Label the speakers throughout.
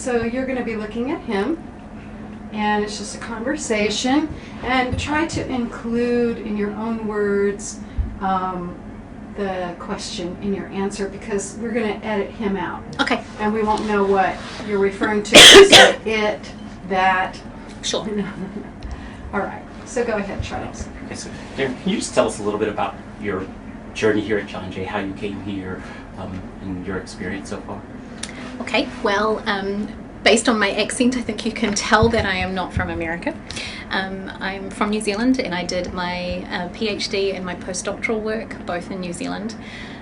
Speaker 1: So you're going to be looking at him, and it's just a conversation, and try to include in your own words the question in your answer, because we're going to edit him out.
Speaker 2: Okay.
Speaker 1: And we won't know what you're referring to. So it, that.
Speaker 2: Sure.
Speaker 1: All right. So go ahead, Charles.
Speaker 3: Okay, so Darren, can you just tell us a little bit about your journey here at John Jay, how you came here, and your experience so far?
Speaker 2: Okay, well, based on my accent, I think you can tell that I am not from America. I'm from New Zealand, and I did my PhD and my postdoctoral work both in New Zealand.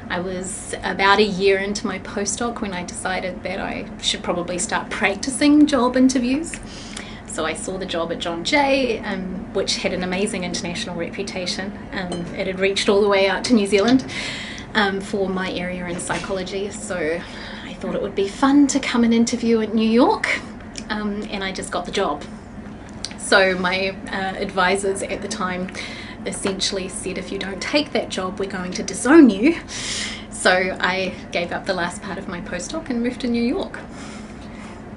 Speaker 2: I was about a year into my postdoc when I decided that I should probably start practicing job interviews. So I saw the job at John Jay, which had an amazing international reputation. It had reached all the way out to New Zealand for my area in psychology. So I thought it would be fun to come and interview in New York, and I just got the job. So my advisors at the time essentially said, if you don't take that job, we're going to disown you. So I gave up the last part of my postdoc and moved to New York.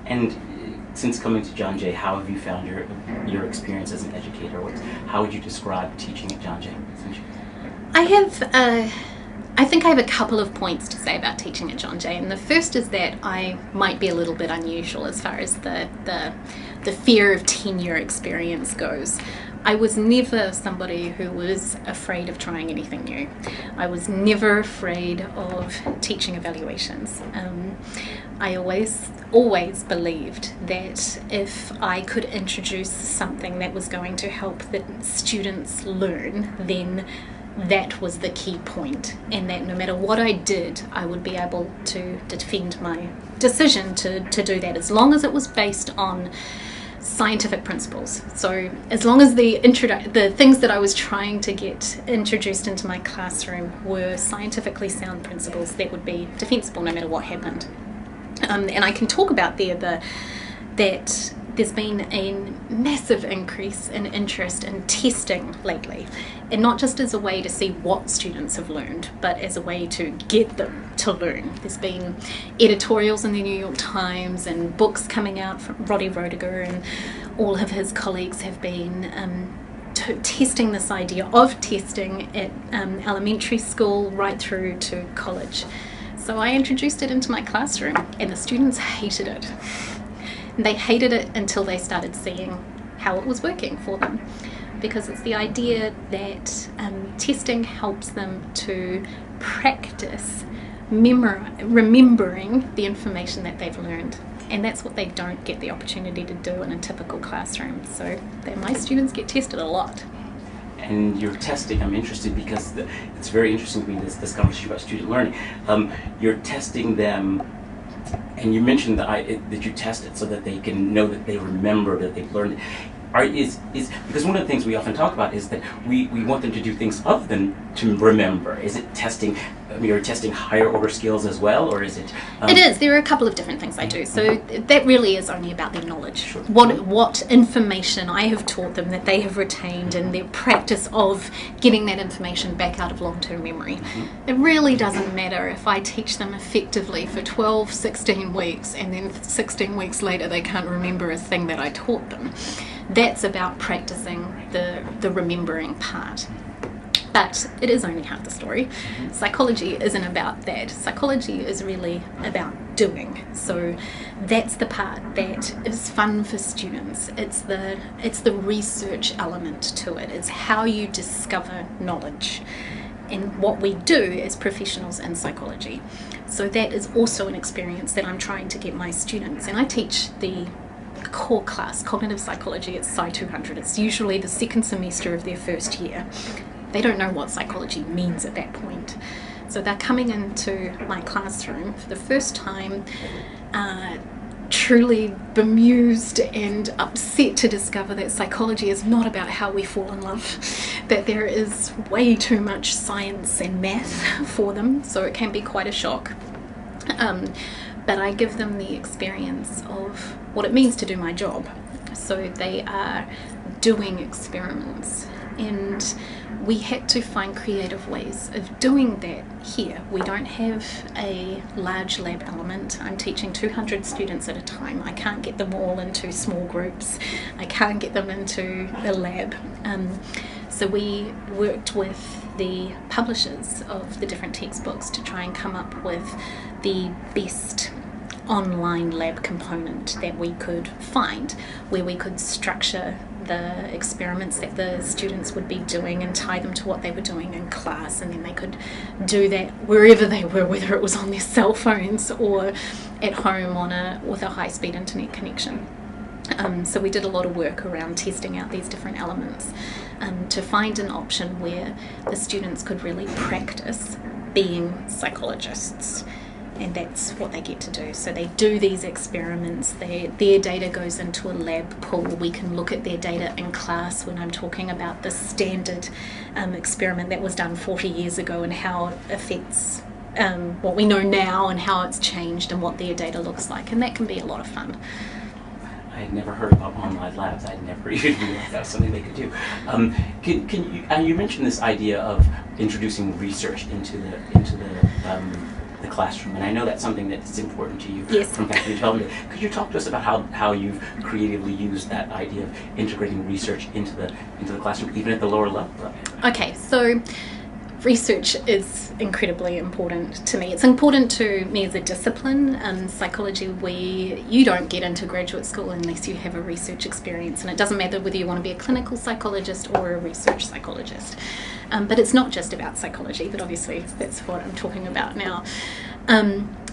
Speaker 3: And since coming to John Jay, how have you found your experience as an educator? How would you describe teaching at John Jay?
Speaker 2: I think I have a couple of points to say about teaching at John Jay, and the first is that I might be a little bit unusual as far as the fear of tenure experience goes. I was never somebody who was afraid of trying anything new. I was never afraid of teaching evaluations. I always believed that if I could introduce something that was going to help the students learn, then that was the key point, and that no matter what I did, I would be able to defend my decision to do that, as long as it was based on scientific principles. So as long as the things that I was trying to get introduced into my classroom were scientifically sound principles, that would be defensible no matter what happened. And I can talk about that there's been a massive increase in interest in testing lately, and not just as a way to see what students have learned, but as a way to get them to learn. There's been editorials in the New York Times and books coming out from Roddy Roediger, and all of his colleagues have been testing this idea of testing at elementary school right through to college. So I introduced it into my classroom, and the students hated it. They hated it until they started seeing how it was working for them, because it's the idea that testing helps them to practice remembering the information that they've learned, and that's what they don't get the opportunity to do in a typical classroom. So my students get tested a lot.
Speaker 3: And your testing, I'm interested because it's very interesting to me, this conversation about student learning. You're testing them. And you mentioned that you test it so that they can know that they remember, that they've learned. Because one of the things we often talk about is that we want them to do things other than to remember. Is it testing? You're testing higher order skills as well, or is it?
Speaker 2: It is. There are a couple of different things I do. So that really is only about their knowledge.
Speaker 3: Sure.
Speaker 2: What information I have taught them that they have retained, and their practice of getting that information back out of long-term memory. Mm-hmm. It really doesn't matter if I teach them effectively for 12, 16 weeks, and then 16 weeks later they can't remember a thing that I taught them. That's about practicing the remembering part. But it is only half the story. Mm-hmm. Psychology isn't about that. Psychology is really about doing. So that's the part that is fun for students. It's the research element to it. It's how you discover knowledge, and what we do as professionals in psychology. So that is also an experience that I'm trying to get my students. And I teach the core class, cognitive psychology, at Sci 200. It's usually the second semester of their first year. They don't know what psychology means at that point. So they're coming into my classroom for the first time, truly bemused and upset to discover that psychology is not about how we fall in love, that there is way too much science and math for them, so it can be quite a shock. But I give them the experience of what it means to do my job. So they are doing experiments. And we had to find creative ways of doing that here. We don't have a large lab element. I'm teaching 200 students at a time. I can't get them all into small groups. I can't get them into the lab. So we worked with the publishers of the different textbooks to try and come up with the best online lab component that we could find, where we could structure the experiments that the students would be doing and tie them to what they were doing in class, and then they could do that wherever they were, whether it was on their cell phones or at home with a high-speed internet connection. So we did a lot of work around testing out these different elements to find an option where the students could really practice being psychologists. And that's what they get to do. So they do these experiments, their data goes into a lab pool. We can look at their data in class when I'm talking about the standard experiment that was done 40 years ago and how it affects what we know now and how it's changed and what their data looks like. And that can be a lot of fun.
Speaker 3: I had never heard about online labs. I'd never even realized that was something they could do. Can you, you mentioned this idea of introducing research into the classroom, and I know that's something that's important to you.
Speaker 2: Yes.
Speaker 3: From faculty development. Could you talk to us about how you've creatively used that idea of integrating research into the classroom, even at the lower level?
Speaker 2: Okay, so research is incredibly important to me. It's important to me as a discipline. Psychology, you don't get into graduate school unless you have a research experience, and it doesn't matter whether you want to be a clinical psychologist or a research psychologist. But it's not just about psychology, but obviously that's what I'm talking about now.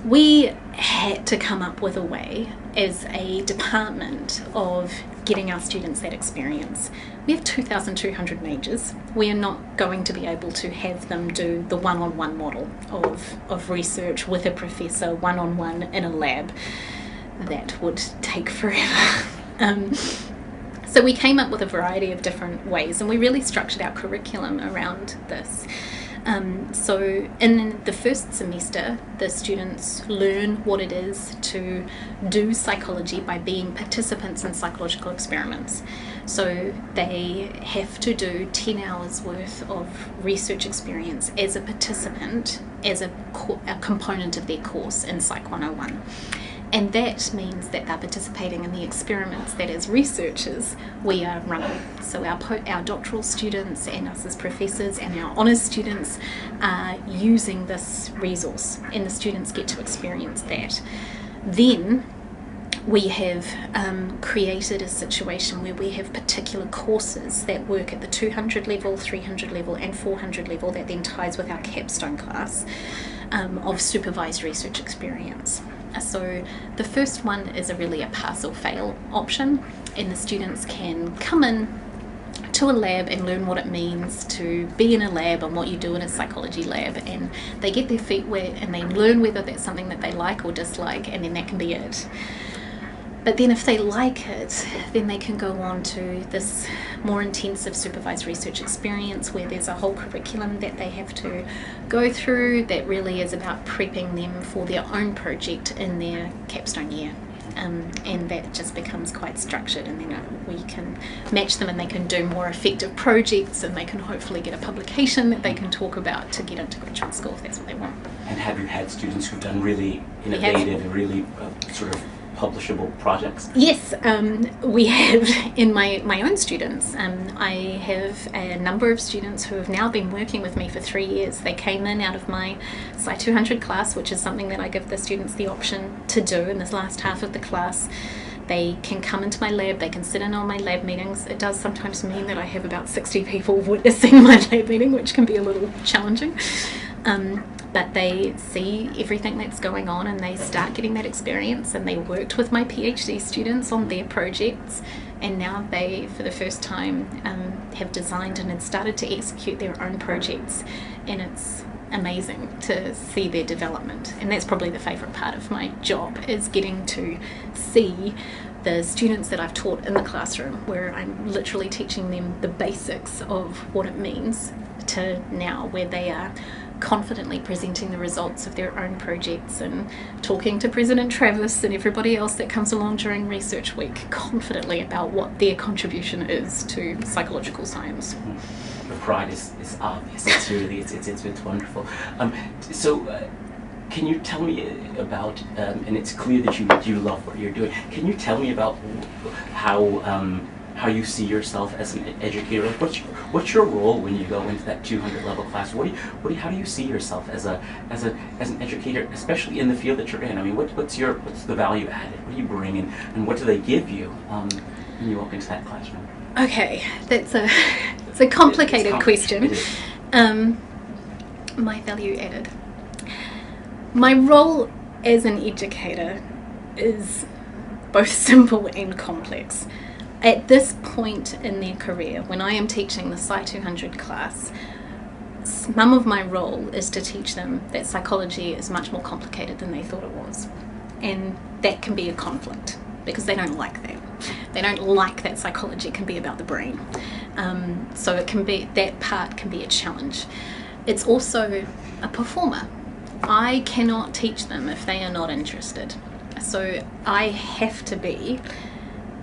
Speaker 2: We had to come up with a way as a department of getting our students that experience. We have 2,200 majors. We are not going to be able to have them do the one-on-one model of research with a professor, one-on-one in a lab. That would take forever. So we came up with a variety of different ways, and we really structured our curriculum around this. So in the first semester, the students learn what it is to do psychology by being participants in psychological experiments. So they have to do 10 hours worth of research experience as a participant, as a component of their course in Psych 101. And that means that they're participating in the experiments that as researchers we are running. So our doctoral students and us as professors and our honours students are using this resource, and the students get to experience that. Then we have created a situation where we have particular courses that work at the 200 level, 300 level and 400 level that then ties with our capstone class of supervised research experience. So the first one is really a pass or fail option, and the students can come in to a lab and learn what it means to be in a lab and what you do in a psychology lab, and they get their feet wet and they learn whether that's something that they like or dislike, and then that can be it. But then if they like it, then they can go on to this more intensive supervised research experience where there's a whole curriculum that they have to go through that really is about prepping them for their own project in their capstone year. And that just becomes quite structured, and then we can match them and they can do more effective projects, and they can hopefully get a publication that they can talk about to get into graduate school if that's what they want.
Speaker 3: And have you had students who've done really innovative and really sort of publishable projects?
Speaker 2: Yes, we have in my own students. I have a number of students who have now been working with me for 3 years. They came in out of my Psych 200 class, which is something that I give the students the option to do in this last half of the class. They can come into my lab, they can sit in on my lab meetings. It does sometimes mean that I have about 60 people witnessing my lab meeting, which can be a little challenging. But they see everything that's going on and they start getting that experience, and they worked with my PhD students on their projects, and now they, for the first time, have designed and had started to execute their own projects, and it's amazing to see their development. And that's probably the favourite part of my job, is getting to see the students that I've taught in the classroom, where I'm literally teaching them the basics of what it means, to now where they are confidently presenting the results of their own projects and talking to President Travis and everybody else that comes along during research week confidently about what their contribution is to psychological science.
Speaker 3: The pride is obvious. It's really it's wonderful. Can you tell me about, and it's clear that you love what you're doing, can you tell me about how you see yourself as an educator? What's your role when you go into that 200 level class? How do you see yourself as an educator, especially in the field that you're in? I mean, what's the value added? What do you bring, and what do they give you when you walk into that classroom?
Speaker 2: Okay, it's a complicated question. My value added. My role as an educator is both simple and complex. At this point in their career, when I am teaching the Sci 200 class, some of my role is to teach them that psychology is much more complicated than they thought it was. And that can be a conflict, because they don't like that. They don't like that psychology can be about the brain. So it can be, that part can be a challenge. It's also a performer. I cannot teach them if they are not interested. So I have to be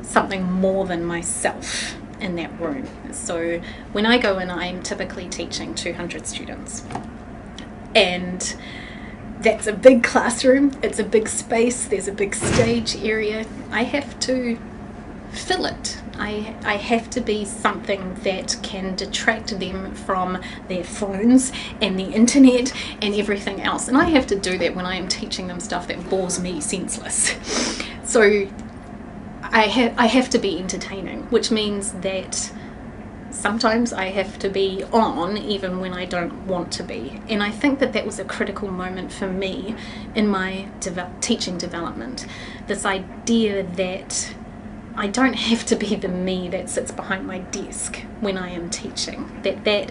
Speaker 2: something more than myself in that room. So when I go in, I'm typically teaching 200 students. And that's a big classroom, it's a big space, there's a big stage area. I have to fill it. I have to be something that can detract them from their phones and the internet and everything else. And I have to do that when I am teaching them stuff that bores me senseless. So I have to be entertaining, which means that sometimes I have to be on even when I don't want to be. And I think that was a critical moment for me in my teaching development. This idea that I don't have to be the me that sits behind my desk when I am teaching. That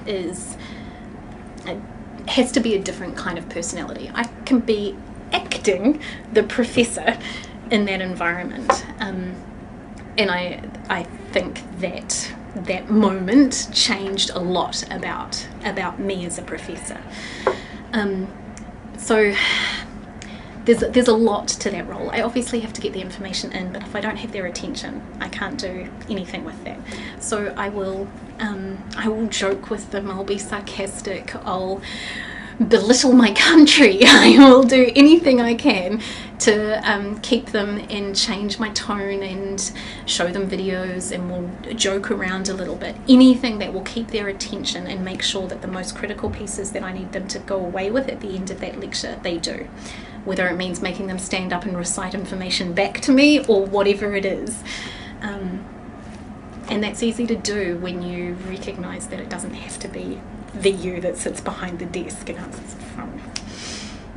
Speaker 2: has to be a different kind of personality. I can be acting the professor in that environment. And I think that moment changed a lot about me as a professor. So there's a lot to that role. I obviously have to get the information in, but if I don't have their attention, I can't do anything with that. So I will joke with them, I'll be sarcastic, I'll belittle my country, I will do anything I can to keep them and change my tone and show them videos, and we'll joke around a little bit. Anything that will keep their attention and make sure that the most critical pieces that I need them to go away with at the end of that lecture, they do. Whether it means making them stand up and recite information back to me or whatever it is. And that's easy to do when you recognise that it doesn't have to be the you that sits behind the desk and answers the phone.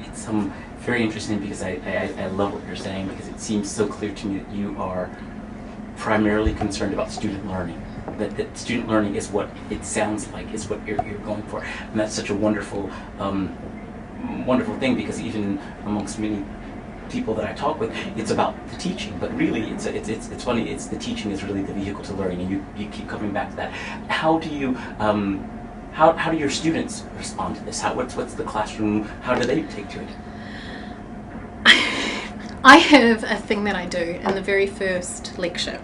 Speaker 3: It's very interesting, because I love what you're saying, because it seems so clear to me that you are primarily concerned about student learning. That student learning is what it sounds like, is what you're going for. And that's such a wonderful thing, because even amongst many people that I talk with, it's about the teaching, but really it's funny, it's the teaching is really the vehicle to learning, and you keep coming back to that. How do you how do your students respond to this? What's the classroom, how do they take to it?
Speaker 2: I have a thing that I do in the very first lecture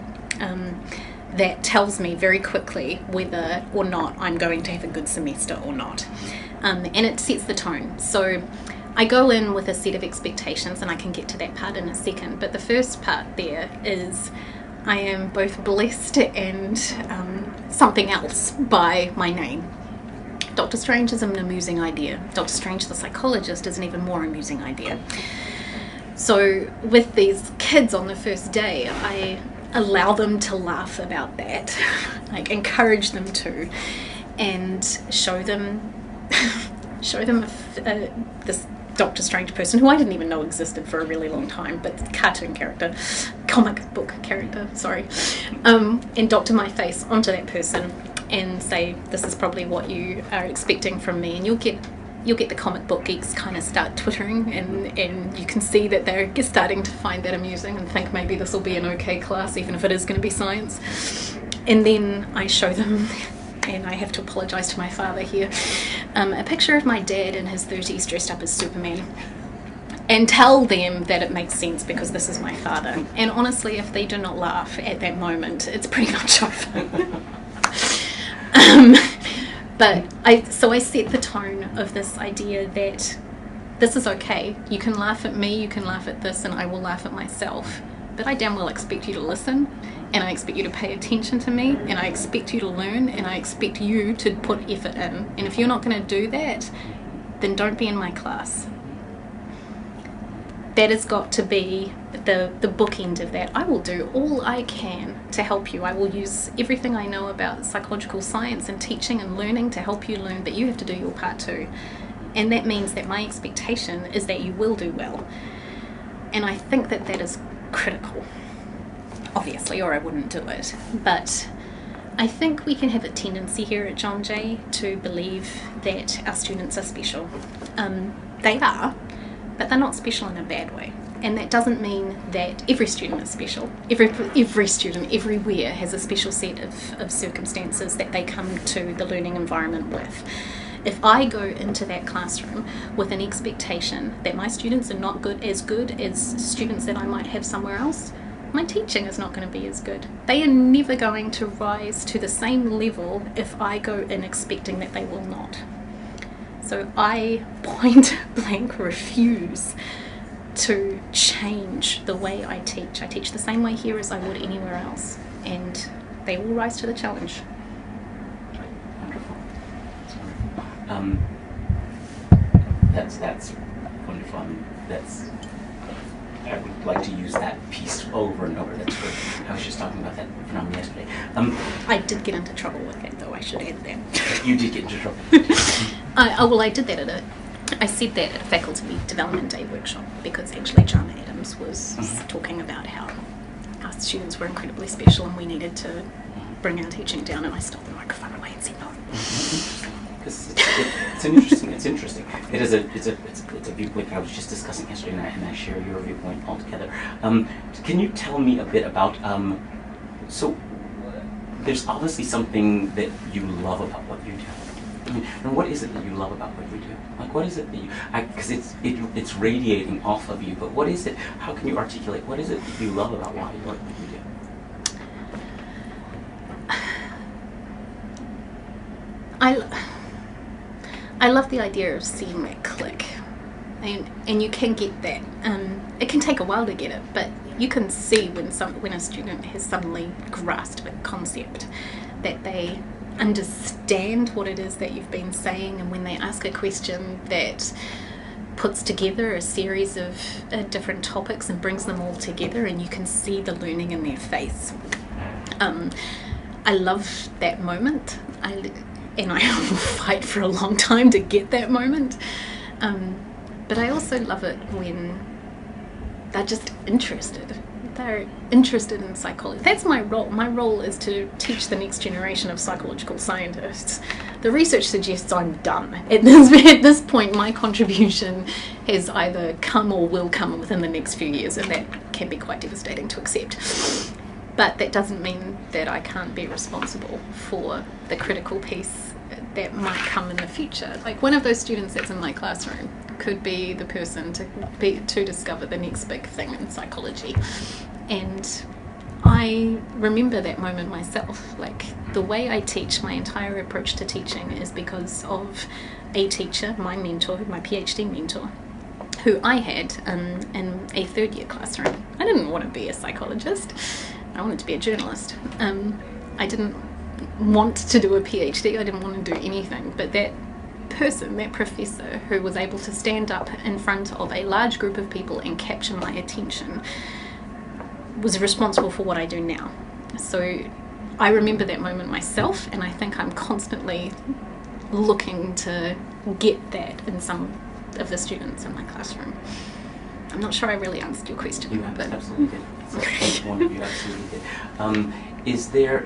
Speaker 2: that tells me very quickly whether or not I'm going to have a good semester or not. And it sets the tone. So I go in with a set of expectations, and I can get to that part in a second, but the first part there is I am both blessed and something else by my name. Dr. Strange is an amusing idea. Dr. Strange the psychologist is an even more amusing idea. So with these kids on the first day, I allow them to laugh about that, like encourage them to, and show them this Doctor Strange person who I didn't even know existed for a really long time, but comic book character, sorry, and doctor my face onto that person and say, this is probably what you are expecting from me, and you'll get the comic book geeks kind of start twittering, and you can see that they're starting to find that amusing and think maybe this will be an okay class, even if it is going to be science. And then I show them, and I have to apologise to my father here, a picture of my dad in his 30s dressed up as Superman, and tell them that it makes sense because this is my father. And honestly, if they do not laugh at that moment, it's pretty much over. But I set the tone of this idea that this is okay. You can laugh at me, you can laugh at this, and I will laugh at myself. But I damn well expect you to listen, and I expect you to pay attention to me, and I expect you to learn, and I expect you to put effort in. And if you're not going to do that, then don't be in my class. That has got to be the bookend of that. I will do all I can to help you. I will use everything I know about psychological science and teaching and learning to help you learn, but you have to do your part too. And that means that my expectation is that you will do well. And I think that that is critical, obviously, or I wouldn't do it. But I think we can have a tendency here at John Jay to believe that our students are special. They are, but they're not special in a bad way. And that doesn't mean that every student is special. Every student everywhere has a special set of circumstances that they come to the learning environment with. If I go into that classroom with an expectation that my students are not good as students that I might have somewhere else, my teaching is not going to be as good. They are never going to rise to the same level if I go in expecting that they will not. So I point blank refuse to change the way I teach. I teach the same way here as I would anywhere else, and they will rise to the challenge.
Speaker 3: That's wonderful. I would like to use that piece over and over. That's great. I was just talking about that phenomenon yesterday.
Speaker 2: I did get into trouble with that, though. I should add that.
Speaker 3: You did get into trouble.
Speaker 2: I did that I said that at a faculty development day workshop because actually John Adams was talking about how our students were incredibly special and we needed to bring our teaching down, and I stopped the microphone away and said no.
Speaker 3: It's interesting. It's a viewpoint I was just discussing yesterday, and I share your viewpoint altogether. Can you tell me a bit about so there's obviously something that you love about what you do. I mean, and what is it that you love about what you do? Like, what is it that you? Because it's radiating off of you. But what is it? How can you articulate? What is it that you love about what you do?
Speaker 2: I love the idea of seeing that click, and you can get that. It can take a while to get it, but you can see when a student has suddenly grasped a concept, that they understand what it is that you've been saying, and when they ask a question that puts together a series of different topics and brings them all together, and you can see the learning in their face. I love that moment. And I will fight for a long time to get that moment. But I also love it when they're just interested. They're interested in psychology. That's my role. My role is to teach the next generation of psychological scientists. The research suggests I'm done. At this point, my contribution has either come or will come within the next few years, and that can be quite devastating to accept. But that doesn't mean that I can't be responsible for the critical piece that might come in the future. Like, one of those students that's in my classroom could be the person to discover the next big thing in psychology. And I remember that moment myself. Like, the way I teach, my entire approach to teaching is because of a teacher, my mentor, my PhD mentor, who I had in a third year classroom. I didn't want to be a psychologist. I wanted to be a journalist. I didn't want to do a PhD. I didn't want to do anything. But that person, that professor who was able to stand up in front of a large group of people and capture my attention was responsible for what I do now. So I remember that moment myself, and I think I'm constantly looking to get that in some of the students in my classroom. I'm not sure I really answered your question.
Speaker 3: You absolutely did. You absolutely did. Is there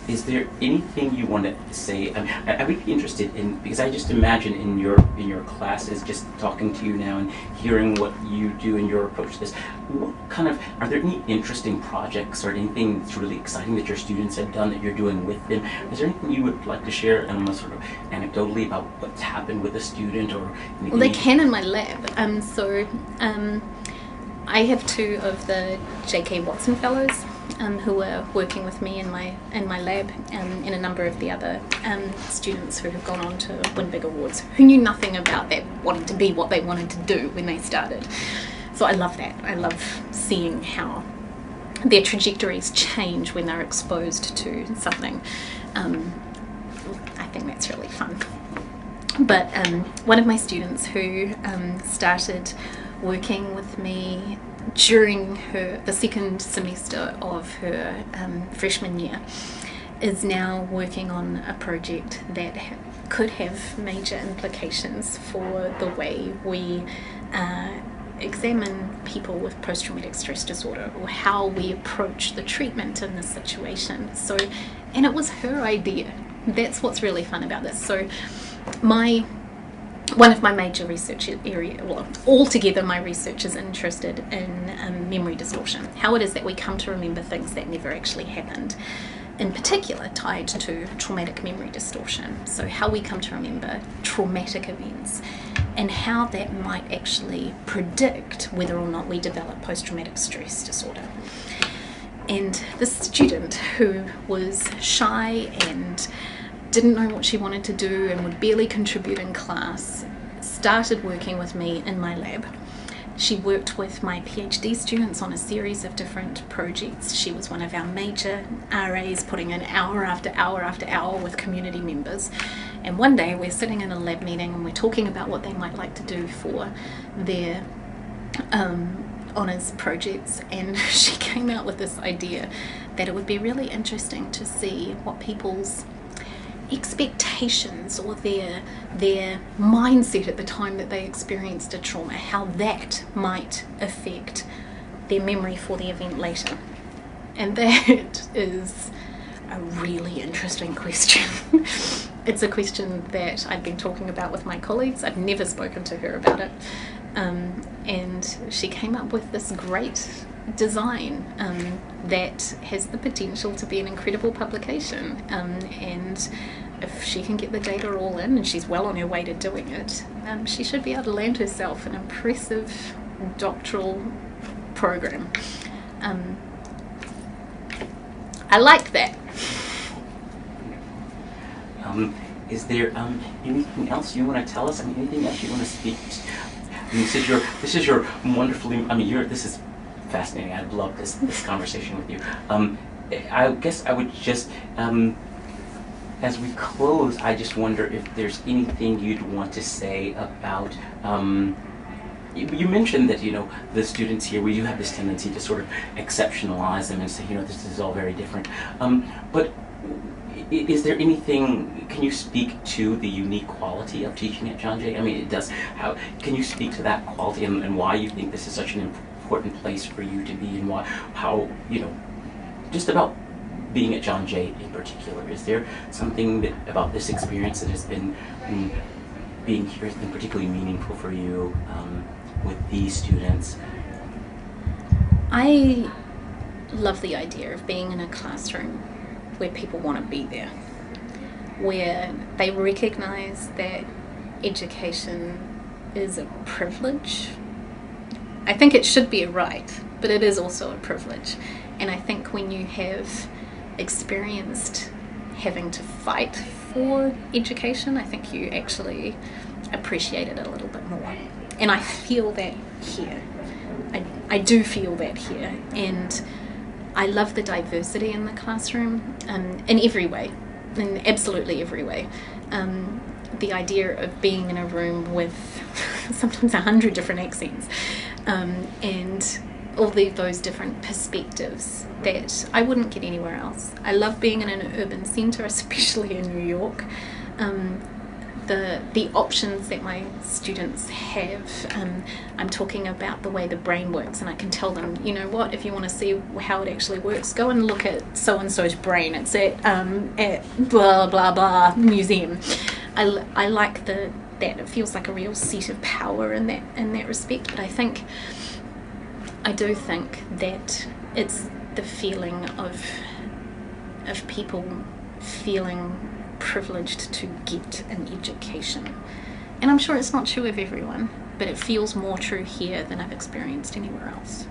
Speaker 3: is there anything you want to say? I would be interested in, because I just imagine in your classes, just talking to you now and hearing what you do and your approach to this. What kind of, are there any interesting projects or anything that's really exciting that your students have done that you're doing with them? Is there anything you would like to share, sort of anecdotally, about what's happened with a student or anything?
Speaker 2: Well, they can in my lab. I have 2 of the J.K. Watson Fellows who are working with me in my lab, and a number of the other students who have gone on to win big awards, who knew nothing about that wanting to be what they wanted to do when they started. So I love that. I love seeing how their trajectories change when they're exposed to something. I think that's really fun. But one of my students who started working with me during the second semester of her freshman year is now working on a project that could have major implications for the way we examine people with post-traumatic stress disorder, or how we approach the treatment in this situation. So, and it was her idea. That's what's really fun about this. So one of my major research area, well, altogether my research is interested in memory distortion, how it is that we come to remember things that never actually happened, in particular tied to traumatic memory distortion. So how we come to remember traumatic events and how that might actually predict whether or not we develop post-traumatic stress disorder. And this student, who was shy and didn't know what she wanted to do and would barely contribute in class, started working with me in my lab. She worked with my PhD students on a series of different projects. She was one of our major RAs, putting in hour after hour after hour with community members. And one day we're sitting in a lab meeting and we're talking about what they might like to do for their honours projects, and she came out with this idea that it would be really interesting to see what people's expectations or their mindset at the time that they experienced a trauma, how that might affect their memory for the event later. And that is a really interesting question. It's a question that I'd been talking about with my colleagues. I'd never spoken to her about it. And she came up with this great design that has the potential to be an incredible publication, and if she can get the data all in, and she's well on her way to doing it, she should be able to land herself an impressive doctoral program. I like that.
Speaker 3: Is there anything else you want to tell us? Anything else you want to speak? This is your wonderfully. This is fascinating. I love this conversation with you. I guess I would just, as we close, I just wonder if there's anything you'd want to say about. You mentioned that the students here, we do have this tendency to sort of exceptionalize them and say this is all very different. But is there anything? Can you speak to the unique quality of teaching at John Jay? It does. How can you speak to that quality and why you think this is such an important place for you to be, and just about being at John Jay in particular? Is there something about this experience that has been being here has been particularly meaningful for you with these students?
Speaker 2: I love the idea of being in a classroom where people want to be there, where they recognize that education is a privilege. I think it should be a right, but it is also a privilege. And I think when you have experienced having to fight for education, I think you actually appreciate it a little bit more. And I feel that here. I do feel that here. And I love the diversity in the classroom in every way, in absolutely every way. The idea of being in a room with sometimes 100 different accents and all those different perspectives that I wouldn't get anywhere else. I love being in an urban centre, especially in New York. the options that my students have. I'm talking about the way the brain works, and I can tell them, you know what, if you want to see how it actually works, go and look at so and so's brain. It's at blah blah blah museum. I like that it feels like a real seat of power in that respect. But I do think that it's the feeling of people feeling privileged to get an education. And I'm sure it's not true of everyone, but it feels more true here than I've experienced anywhere else.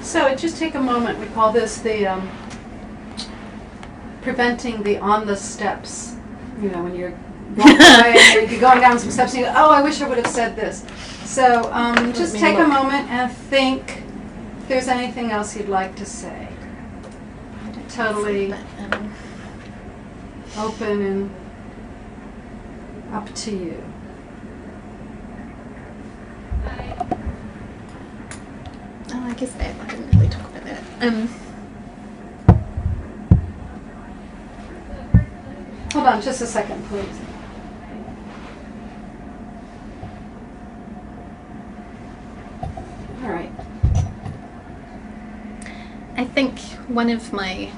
Speaker 1: So just take a moment. We call this the preventing the on the steps. You know, when you're walking away and you're going down some steps and you go, oh, I wish I would have said this. So just take a moment and think if there's anything else you'd like to say. Totally open and up to you.
Speaker 2: Oh, I guess that I didn't really talk about that.
Speaker 1: Hold on just a second, please. All right.
Speaker 2: I think one of my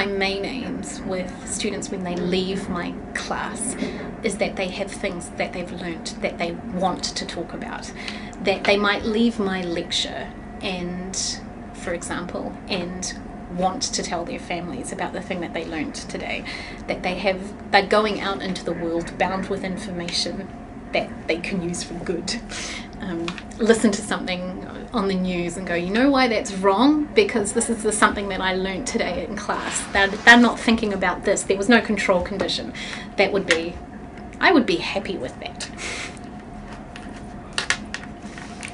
Speaker 2: main aims with students when they leave my class is that they have things that they've learnt that they want to talk about. That they might leave my lecture for example, want to tell their families about the thing that they learnt today. That they're going out into the world bound with information that they can use for good. Listen to something on the news and go, you know why that's wrong? Because this is something that I learnt today in class. They're not thinking about this. There was no control condition. I would be happy with that.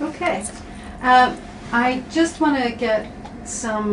Speaker 1: Okay. I just want to get some